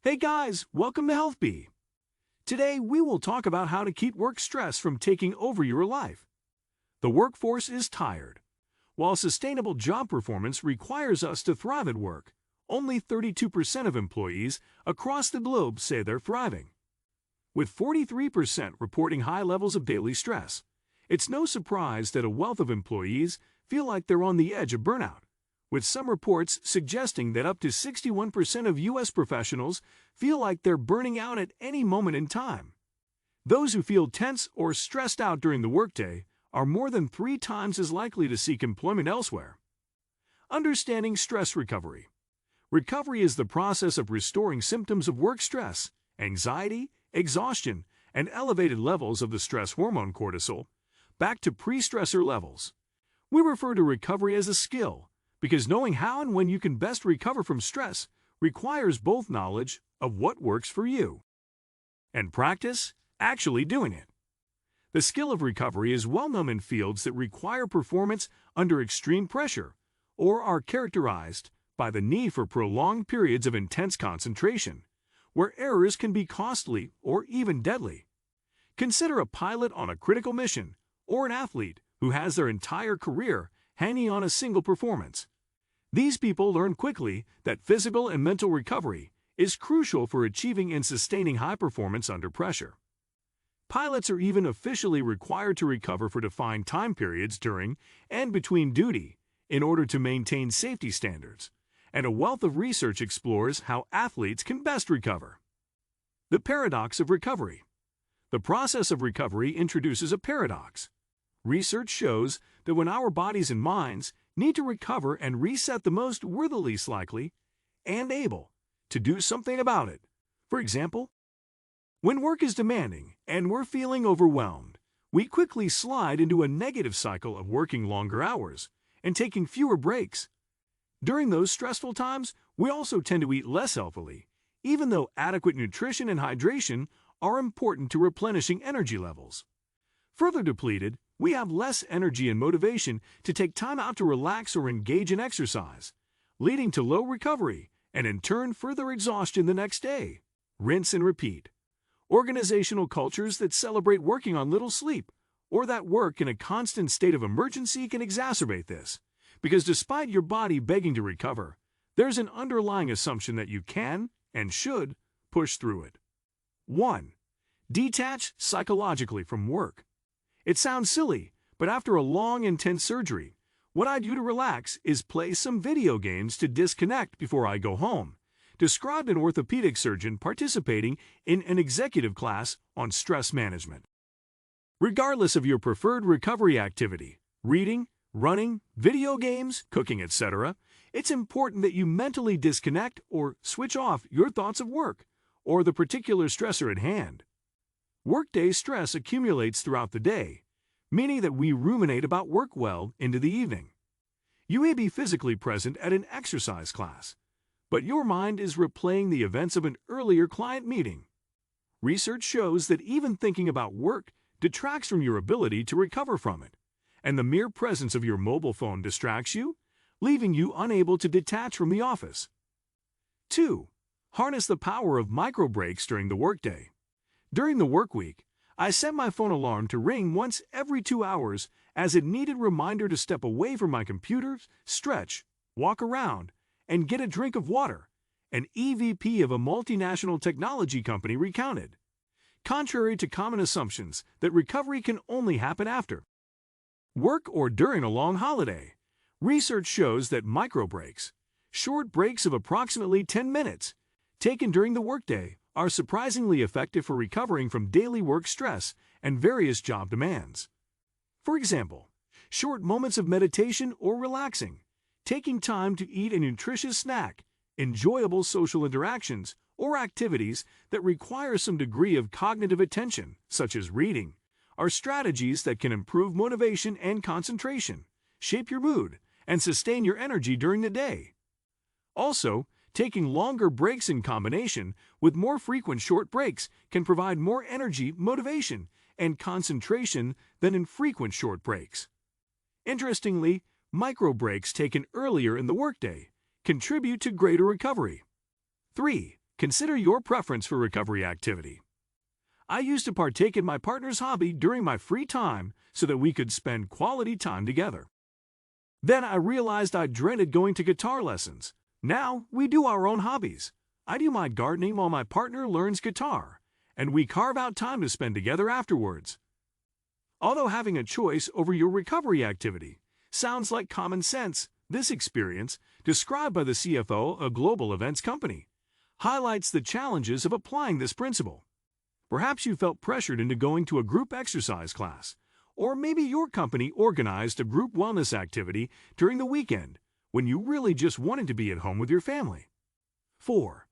Hey guys, welcome to Health Bee. Today we will talk about how to keep work stress from taking over your life. The workforce is tired. While sustainable job performance requires us to thrive at work, only 32% of employees across the globe say they're thriving. With 43% reporting high levels of daily stress, it's no surprise that a wealth of employees feel like they're on the edge of burnout, with some reports suggesting that up to 61% of U.S. professionals feel like they're burning out at any moment in time. Those who feel tense or stressed out during the workday are more than 3 times as likely to seek employment elsewhere. Understanding stress recovery. Recovery is the process of restoring symptoms of work stress, anxiety, exhaustion, and elevated levels of the stress hormone cortisol back to pre-stressor levels. We refer to recovery as a skill, because knowing how and when you can best recover from stress requires both knowledge of what works for you and practice actually doing it. The skill of recovery is well known in fields that require performance under extreme pressure or are characterized by the need for prolonged periods of intense concentration, where errors can be costly or even deadly. Consider a pilot on a critical mission or an athlete who has their entire career hanging on a single performance. These people learn quickly that physical and mental recovery is crucial for achieving and sustaining high performance under pressure. Pilots are even officially required to recover for defined time periods during and between duty in order to maintain safety standards, and a wealth of research explores how athletes can best recover. The paradox of recovery. The process of recovery introduces a paradox. Research shows that when our bodies and minds need to recover and reset the most, we're the least likely and able to do something about it. For example, when work is demanding and we're feeling overwhelmed, we quickly slide into a negative cycle of working longer hours and taking fewer breaks. During those stressful times, we also tend to eat less healthily, even though adequate nutrition and hydration are important to replenishing energy levels. Further depleted, we have less energy and motivation to take time out to relax or engage in exercise, leading to low recovery and in turn further exhaustion the next day. Rinse and repeat. Organizational cultures that celebrate working on little sleep or that work in a constant state of emergency can exacerbate this, because despite your body begging to recover, there's an underlying assumption that you can and should push through it. 1. Detach psychologically from work. It sounds silly, but after a long, intense surgery, what I do to relax is play some video games to disconnect before I go home, described an orthopedic surgeon participating in an executive class on stress management. Regardless of your preferred recovery activity, reading, running, video games, cooking, etc., it's important that you mentally disconnect or switch off your thoughts of work or the particular stressor at hand. Workday stress accumulates throughout the day, meaning that we ruminate about work well into the evening. You may be physically present at an exercise class, but your mind is replaying the events of an earlier client meeting. Research shows that even thinking about work detracts from your ability to recover from it, and the mere presence of your mobile phone distracts you, leaving you unable to detach from the office. 2. Harness the power of micro breaks during the workday. During the work week, I set my phone alarm to ring once every 2 hours as a needed reminder to step away from my computer, stretch, walk around, and get a drink of water, an EVP of a multinational technology company recounted. Contrary to common assumptions that recovery can only happen after work or during a long holiday, research shows that micro breaks, short breaks of approximately 10 minutes, taken during the workday, are surprisingly effective for recovering from daily work stress and various job demands. For example, short moments of meditation or relaxing, taking time to eat a nutritious snack, enjoyable social interactions, or activities that require some degree of cognitive attention, such as reading, are strategies that can improve motivation and concentration, shape your mood, and sustain your energy during the day. Also, taking longer breaks in combination with more frequent short breaks can provide more energy, motivation, and concentration than infrequent short breaks. Interestingly, micro breaks taken earlier in the workday contribute to greater recovery. 3. Consider your preference for recovery activity. I used to partake in my partner's hobby during my free time so that we could spend quality time together. Then I realized I dreaded going to guitar lessons. Now we do our own hobbies. I do my gardening while my partner learns guitar, and we carve out time to spend together afterwards. Although having a choice over your recovery activity sounds like common sense, this experience, described by the CFO of a global events company, highlights the challenges of applying this principle. Perhaps you felt pressured into going to a group exercise class, or maybe your company organized a group wellness activity during the weekend when you really just wanted to be at home with your family. 4.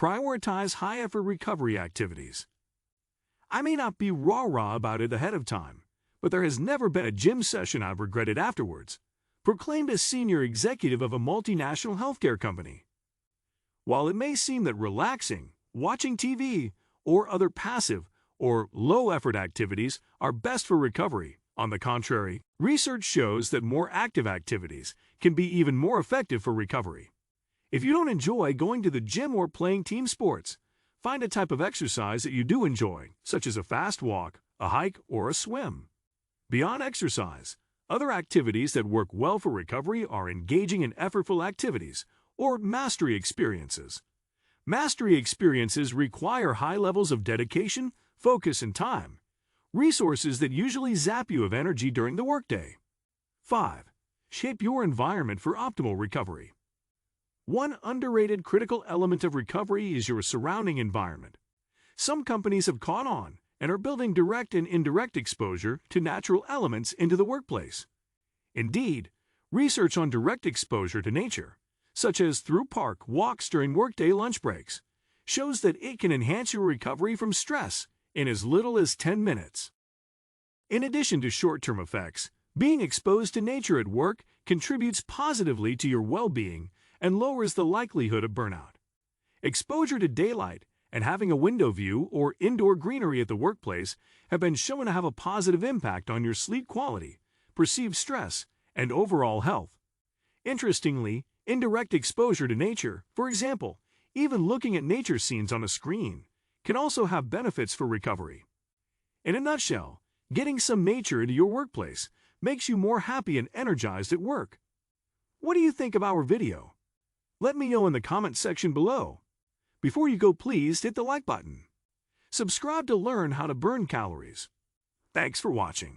Prioritize high-effort recovery activities. I may not be rah-rah about it ahead of time, but there has never been a gym session I've regretted afterwards, proclaimed a senior executive of a multinational healthcare company. While it may seem that relaxing, watching TV, or other passive or low-effort activities are best for recovery, on the contrary, research shows that more active activities can be even more effective for recovery. If you don't enjoy going to the gym or playing team sports, find a type of exercise that you do enjoy, such as a fast walk, a hike, or a swim. Beyond exercise, other activities that work well for recovery are engaging in effortful activities or mastery experiences. Mastery experiences require high levels of dedication, focus, and time, resources that usually zap you of energy during the workday. 5. Shape your environment for optimal recovery. One underrated critical element of recovery is your surrounding environment. Some companies have caught on and are building direct and indirect exposure to natural elements into the workplace. Indeed, research on direct exposure to nature, such as through park walks during workday lunch breaks, shows that it can enhance your recovery from stress in as little as 10 minutes. In addition to short-term effects, being exposed to nature at work contributes positively to your well-being and lowers the likelihood of burnout. Exposure to daylight and having a window view or indoor greenery at the workplace have been shown to have a positive impact on your sleep quality, perceived stress, and overall health. Interestingly, indirect exposure to nature, for example, even looking at nature scenes on a screen, can also have benefits for recovery. In a nutshell, getting some nature into your workplace makes you more happy and energized at work. What do you think of our video? Let me know in the comment section below. Before you go, please hit the like button. Subscribe to learn how to burn calories. Thanks for watching.